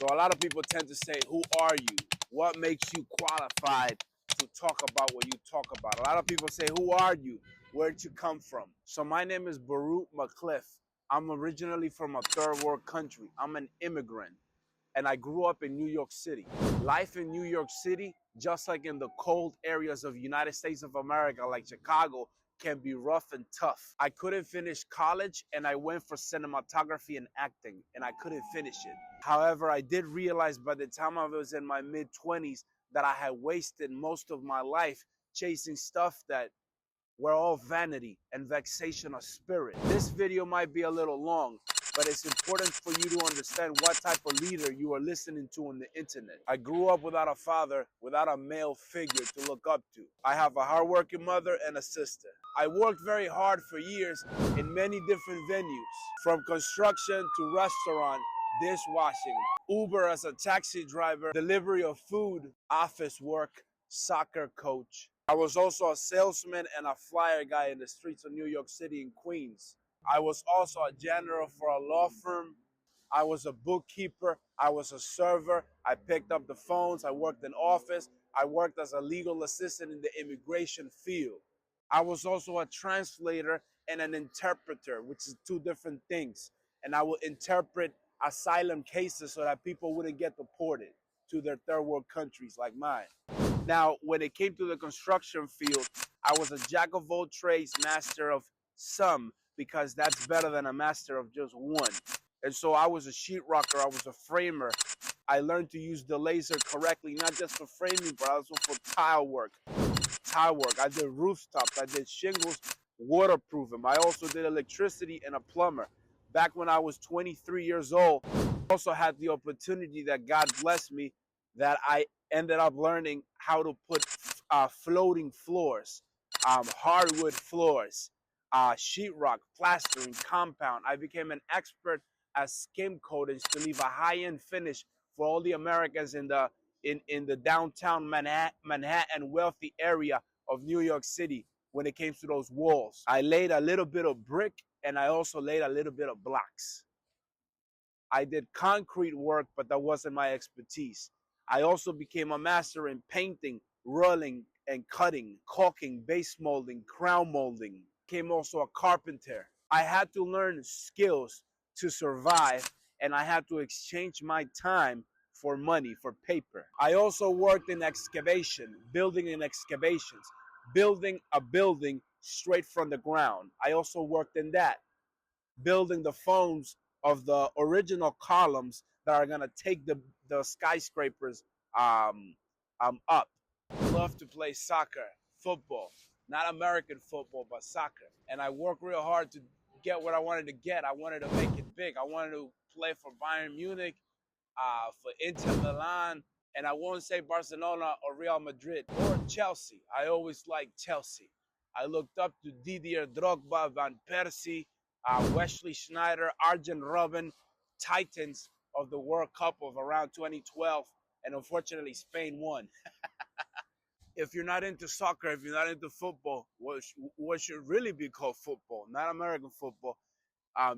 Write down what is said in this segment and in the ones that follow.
So a lot of people tend to say, who are you? What makes you qualified to talk about what you talk about? A lot of people say, who are you? Where'd you come from? So my name is Baruj Mackliff. I'm originally from a third world country. I'm an immigrant, and I grew up in New York City. Life in New York City, just like in the cold areas of United States of America, like Chicago, can be rough and tough. I couldn't finish college, and I went for cinematography and acting, and I couldn't finish it. However, I did realize by the time I was in my mid-20s that I had wasted most of my life chasing stuff that were all vanity and vexation of spirit. This video might be a little long, but it's important for you to understand what type of leader you are listening to on the internet. I grew up without a father, without a male figure to look up to. I have a hardworking mother and a sister. I worked very hard for years in many different venues, from construction to restaurant, dishwashing, Uber as a taxi driver, delivery of food, office work, soccer coach. I was also a salesman and a flyer guy in the streets of New York City and Queens. I was also a janitor for a law firm. I was a bookkeeper. I was a server. I picked up the phones. I worked in office. I worked as a legal assistant in the immigration field. I was also a translator and an interpreter, which is two different things. And I would interpret asylum cases so that people wouldn't get deported to their third world countries like mine. Now, when it came to the construction field, I was a jack of all trades, master of some, because that's better than a master of just one. And so I was a sheetrocker, I was a framer. I learned to use the laser correctly, not just for framing, but also for tile work. I did rooftops, I did shingles, waterproofing. I also did electricity and a plumber. Back when I was 23 years old, I also had the opportunity that God blessed me that I ended up learning how to put floating floors, hardwood floors, sheetrock, plastering, compound. I became an expert at skim coatings to leave a high-end finish for all the Americans in the downtown Manhattan wealthy area of New York City when it came to those walls. I laid a little bit of brick, and I also laid a little bit of blocks. I did concrete work, but that wasn't my expertise. I also became a master in painting, rolling and cutting, caulking, base molding, crown molding. Became also a carpenter. I had to learn skills to survive, and I had to exchange my time for money, for paper. I also worked in excavation, building in excavations, building a building straight from the ground. I also worked in that, building the phones of the original columns that are gonna take the skyscrapers up. Love to play soccer, football, not American football, but soccer. And I worked real hard to get what I wanted to get. I wanted to make it big. I wanted to play for Bayern Munich, for Inter Milan, and I won't say Barcelona or Real Madrid or Chelsea. I always liked Chelsea. I looked up to Didier Drogba, Van Persie, Wesley Sneijder, Arjen Robben, titans of the World Cup of around 2012, and unfortunately Spain won. If you're not into soccer, if you're not into football, what should really be called football, not American football,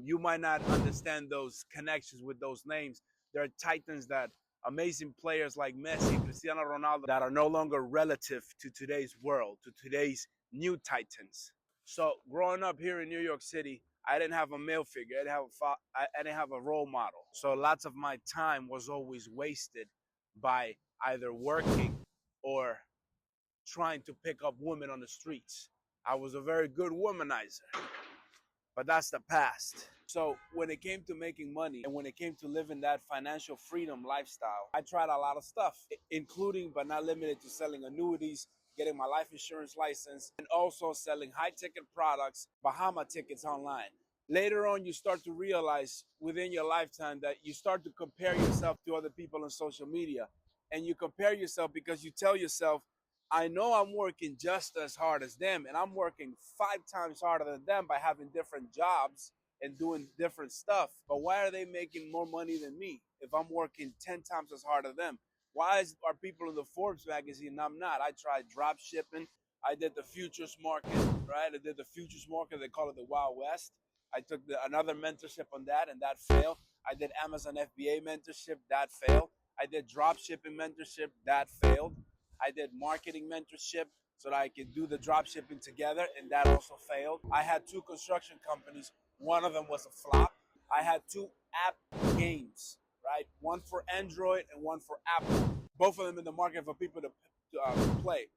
you might not understand those connections with those names. There are titans, that amazing players like Messi, Cristiano Ronaldo, that are no longer relative to today's world, to today's new titans. So growing up here in New York City, I didn't have a male figure. I didn't have a role model. So lots of my time was always wasted by either working or trying to pick up women on the streets. I was a very good womanizer, but that's the past. So when it came to making money and when it came to living that financial freedom lifestyle, I tried a lot of stuff, including but not limited to selling annuities, getting my life insurance license, and also selling high-ticket products, Bahama tickets online. Later on, you start to realize within your lifetime that you start to compare yourself to other people on social media. And you compare yourself because you tell yourself, I know I'm working just as hard as them, and I'm working 5 times harder than them by having different jobs and doing different stuff. But why are they making more money than me if I'm working 10 times as hard as them? Why are people in the Forbes magazine and I'm not? I tried drop shipping. I did the futures market, right? I did the futures market. They call it the Wild West. I took another mentorship on that, and that failed. I did Amazon FBA mentorship, that failed. I did drop shipping mentorship, that failed. I did marketing mentorship so that I could do the drop shipping together, and that also failed. I had 2 construction companies, one of them was a flop. I had 2 app games, right? One for Android and one for Apple. Both of them in the market for people to play,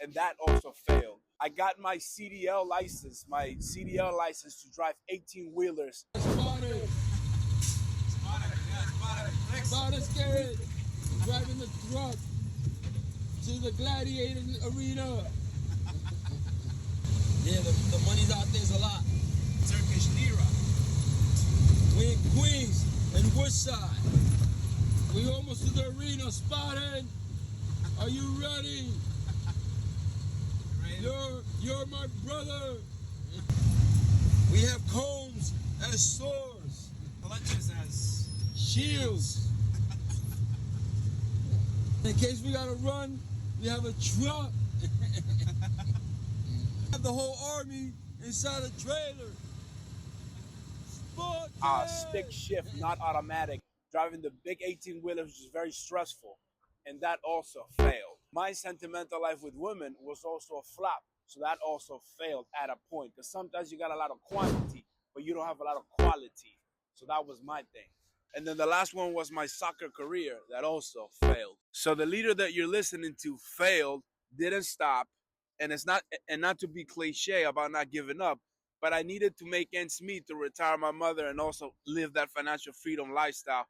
and that also failed. I got my CDL license, to drive 18-wheelers. Spotted. Spotted scared. Driving the truck to the gladiator arena. Yeah, the money's out there's a lot. Turkish lira. We in Queens and Woodside. We almost to the arena. Spotted. Are you ready? You're my brother. We have combs as swords. Clutches as shields. In case we gotta run, we have a truck. Have the whole army inside a trailer. Stick shift, not automatic. Driving the big 18-wheelers, which is very stressful, and that also failed. My sentimental life with women was also a flop, so that also failed at a point. Because sometimes you got a lot of quantity, but you don't have a lot of quality. So that was my thing. And then the last one was my soccer career, that also failed. So the leader that you're listening to failed, didn't stop, and not to be cliche about not giving up, but I needed to make ends meet to retire my mother and also live that financial freedom lifestyle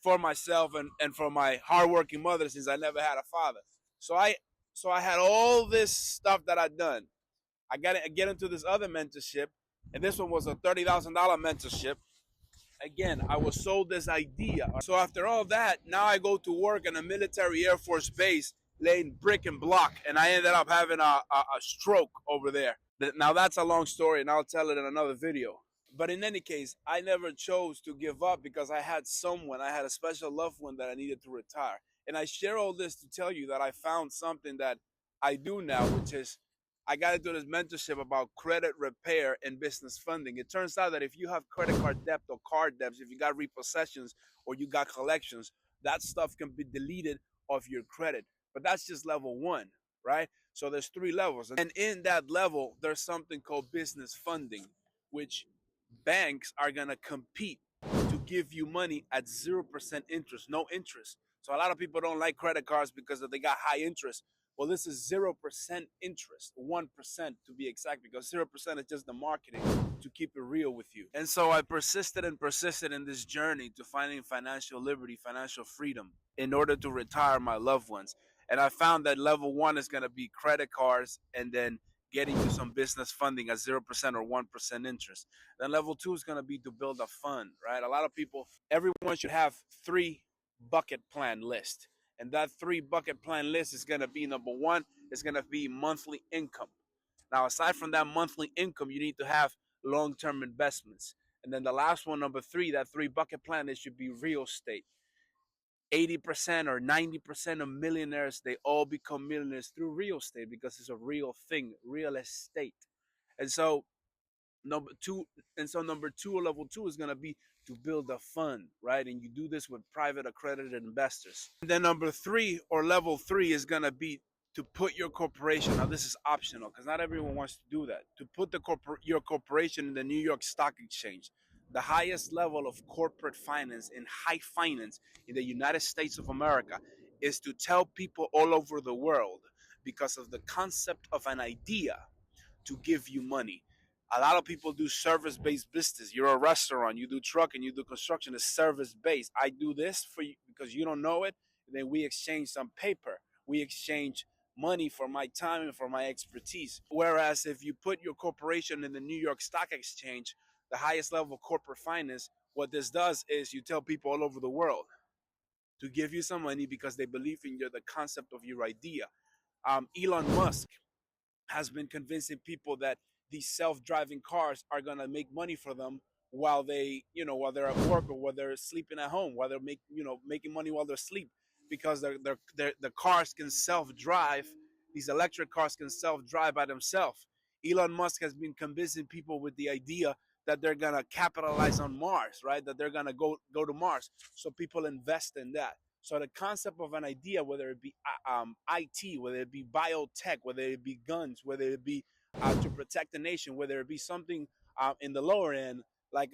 for myself and for my hardworking mother, since I never had a father. So I had all this stuff that I'd done. I get into this other mentorship, and this one was a $30,000 mentorship. Again, I was sold this idea. So after all that, now I go to work in a military Air Force base laying brick and block, and I ended up having a stroke over there. Now that's a long story, and I'll tell it in another video. But in any case, I never chose to give up because I had a special loved one that I needed to retire. And I share all this to tell you that I found something that I do now, which is I got into this mentorship about credit repair and business funding. It turns out that if you have credit card debt or card debts, if you got repossessions or you got collections, that stuff can be deleted off your credit. But that's just level 1, right? So there's 3 levels. And in that level, there's something called business funding, which banks are going to compete to give you money at 0% interest, no interest. So a lot of people don't like credit cards because they got high interest. Well, this is 0% interest, 1% to be exact, because 0% is just the marketing to keep it real with you. And so I persisted in this journey to finding financial liberty, financial freedom, in order to retire my loved ones. And I found that level 1 is going to be credit cards, and then getting you some business funding at 0% or 1% interest. Then level 2 is going to be to build a fund, right? A lot of people, everyone should have 3 bucket plan list. And that 3 bucket plan list is going to be, number 1, is going to be monthly income. Now, aside from that monthly income, you need to have long-term investments. And then the last one, number 3, that 3 bucket plan, it should be real estate. 80% or 90% of millionaires, they all become millionaires through real estate because it's a real thing, real estate. And so number 2 or level 2 is going to be to build a fund, right? And you do this with private accredited investors. And then number 3 or level 3 is going to be to put your corporation. Now this is optional because not everyone wants to do that. To put your corporation in the New York Stock Exchange, the highest level of corporate finance and high finance in the United States of America, is to tell people all over the world, because of the concept of an idea, to give you money. A lot of people do service-based business. You're a restaurant, you do trucking, you do construction. It's service-based. I do this for you because you don't know it. And then we exchange some paper. We exchange money for my time and for my expertise. Whereas if you put your corporation in the New York Stock Exchange, the highest level of corporate finance, what this does is you tell people all over the world to give you some money because they believe in the concept of your idea. Elon Musk has been convincing people that these self-driving cars are going to make money for them while they're at work, or while they're sleeping at home, while they're making money while they're asleep, because the cars can self-drive. These electric cars can self-drive by themselves. Elon Musk has been convincing people with the idea that they're gonna capitalize on Mars, right? That they're gonna go to Mars. So people invest in that. So the concept of an idea, whether it be IT, whether it be biotech, whether it be guns, whether it be to protect the nation, whether it be something in the lower end, like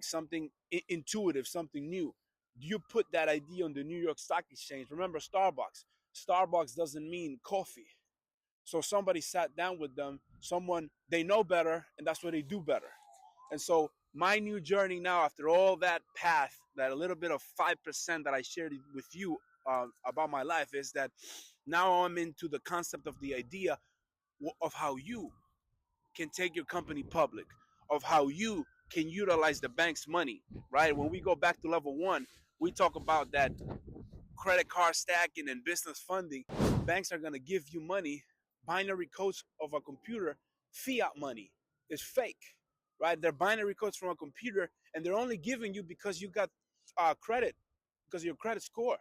something intuitive, something new, you put that idea on the New York Stock Exchange. Remember Starbucks. Starbucks doesn't mean coffee. So somebody sat down with them, someone they know better, and that's what they do better. And so my new journey now, after all that path, that a little bit of 5% that I shared with you about my life, is that now I'm into the concept of the idea of how you can take your company public, of how you can utilize the bank's money, right? When we go back to level one, we talk about that credit card stacking and business funding. Banks are going to give you money, binary codes of a computer, fiat money is fake, right? They're binary codes from a computer, and they're only giving you because you got credit, because of your credit score.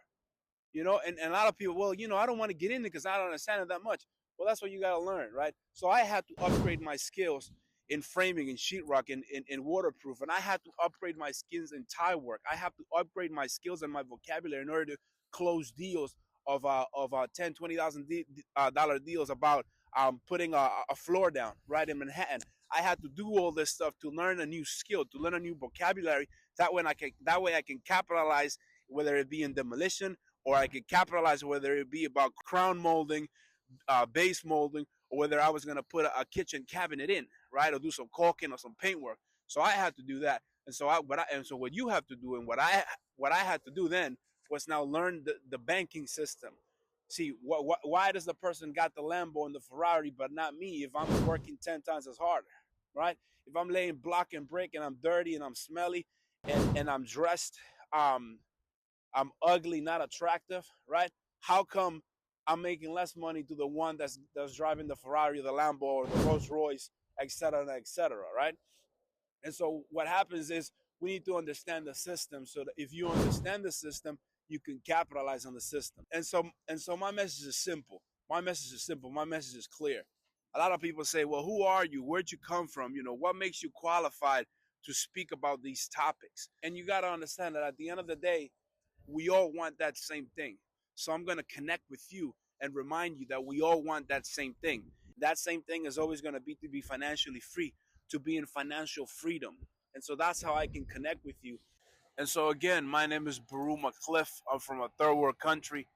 And a lot of people, well, I don't want to get in it because I don't understand it that much. Well, that's what you got to learn, right? So I had to upgrade my skills in framing, in sheetrock, in waterproof, and I had to upgrade my skills in tie work. I have to upgrade my skills and my vocabulary in order to close deals of $10,000, $20,000 deals about putting a floor down right in Manhattan. I had to do all this stuff to learn a new skill, to learn a new vocabulary. That way I can capitalize, whether it be in demolition, or I could capitalize whether it be about crown molding, base molding, or whether I was going to put a kitchen cabinet in, right, or do some caulking or some paint work. So I had to do that, and so what you have to do, and what I had to do then was now learn the banking system. See, why does the person got the Lambo and the Ferrari, but not me? If I'm working 10 times as hard, right? If I'm laying block and brick and I'm dirty and I'm smelly and I'm dressed I'm ugly, not attractive, right? How come I'm making less money to the one that's driving the Ferrari, the Lambo, or the Rolls Royce, et cetera, right? And so what happens is we need to understand the system, so that if you understand the system, you can capitalize on the system. And so my message is simple. My message is simple. My message is clear. A lot of people say, well, who are you? Where'd you come from? What makes you qualified to speak about these topics? And you got to understand that at the end of the day, we all want that same thing. So I'm going to connect with you and remind you that we all want that same thing. That same thing is always going to be financially free, to be in financial freedom. And so that's how I can connect with you. And so again, my name is Baruj Mackliff. I'm from a third world country.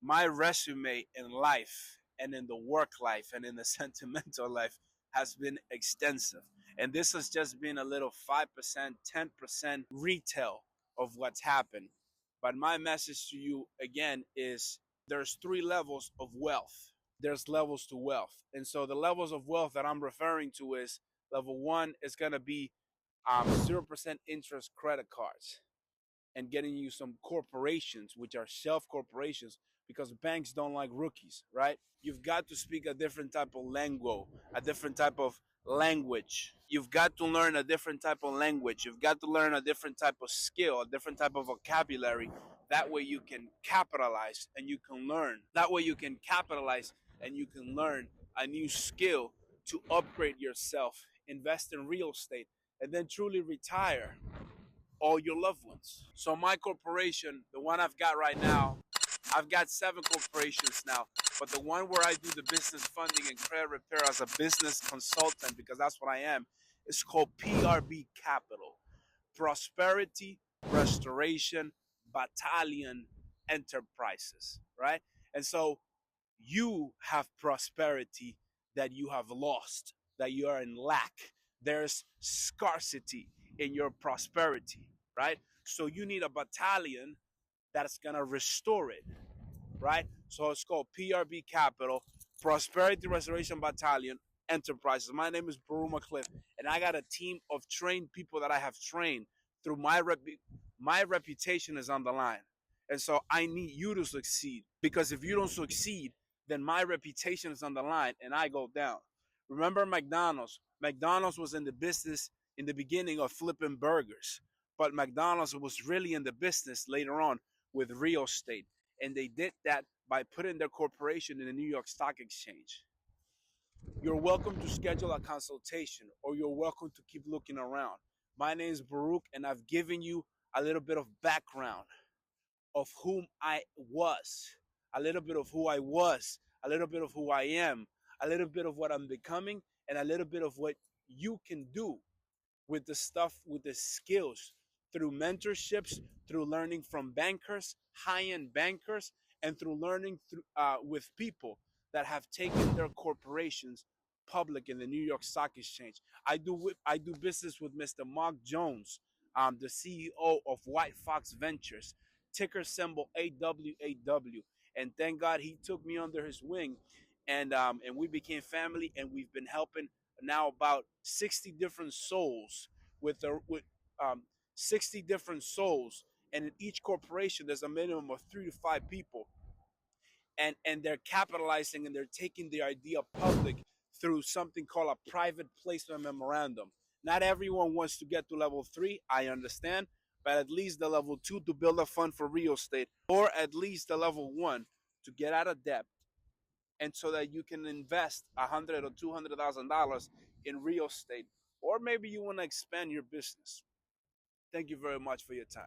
My resume in life and in the work life and in the sentimental life has been extensive. And this has just been a little 5%, 10% retail of what's happened. But my message to you again is there's 3 levels of wealth. There's levels to wealth. And so the levels of wealth that I'm referring to is level 1 is going to be 0% interest credit cards, and getting you some corporations, which are shelf corporations, because banks don't like rookies, right? You've got to speak a different type of lingo, a different type of language. You've got to learn a different type of language. You've got to learn a different type of skill, a different type of vocabulary. That way you can capitalize and you can learn. That way you can capitalize and you can learn a new skill to upgrade yourself, invest in real estate, and then truly retire all your loved ones. So my corporation, the one I've got right now, I've got 7 corporations now, but the one where I do the business funding and credit repair as a business consultant, because that's what I am, is called PRB Capital, Prosperity Restoration Battalion Enterprises, right? And so you have prosperity that you have lost, that you are in lack. There's scarcity in your prosperity, right? So you need a battalion that's going to restore it, right? So it's called PRB Capital, Prosperity Restoration Battalion Enterprises. My name is Baruj Mackliff, and I got a team of trained people that I have trained through my reputation is on the line. And so I need you to succeed, because if you don't succeed, then my reputation is on the line and I go down. Remember McDonald's? McDonald's was in the business in the beginning of flipping burgers, but McDonald's was really in the business later on with real estate. And they did that by putting their corporation in the New York Stock Exchange. You're welcome to schedule a consultation, or you're welcome to keep looking around. My name is Baruch, and I've given you a little bit of background of whom I was, a little bit of who I was, a little bit of who I am, a little bit of what I'm becoming, and a little bit of what you can do with the stuff, with the skills, through mentorships, through learning from bankers, high-end bankers, and through learning with people that have taken their corporations public in the New York Stock Exchange. I do business with Mr. Mark Jones, the CEO of White Fox Ventures, ticker symbol AWAW. And thank God he took me under his wing, and we became family, and we've been helping now about 60 different souls with 60 different souls, and in each corporation there's a minimum of 3 to 5 people, and they're capitalizing, and they're taking the idea public through something called a private placement memorandum. Not everyone wants to get to level 3, I understand, but at least the level 2 to build a fund for real estate, or at least the level 1 to get out of debt, and so that you can invest $100,000 or $200,000 in real estate, or maybe you want to expand your business. Thank you very much for your time.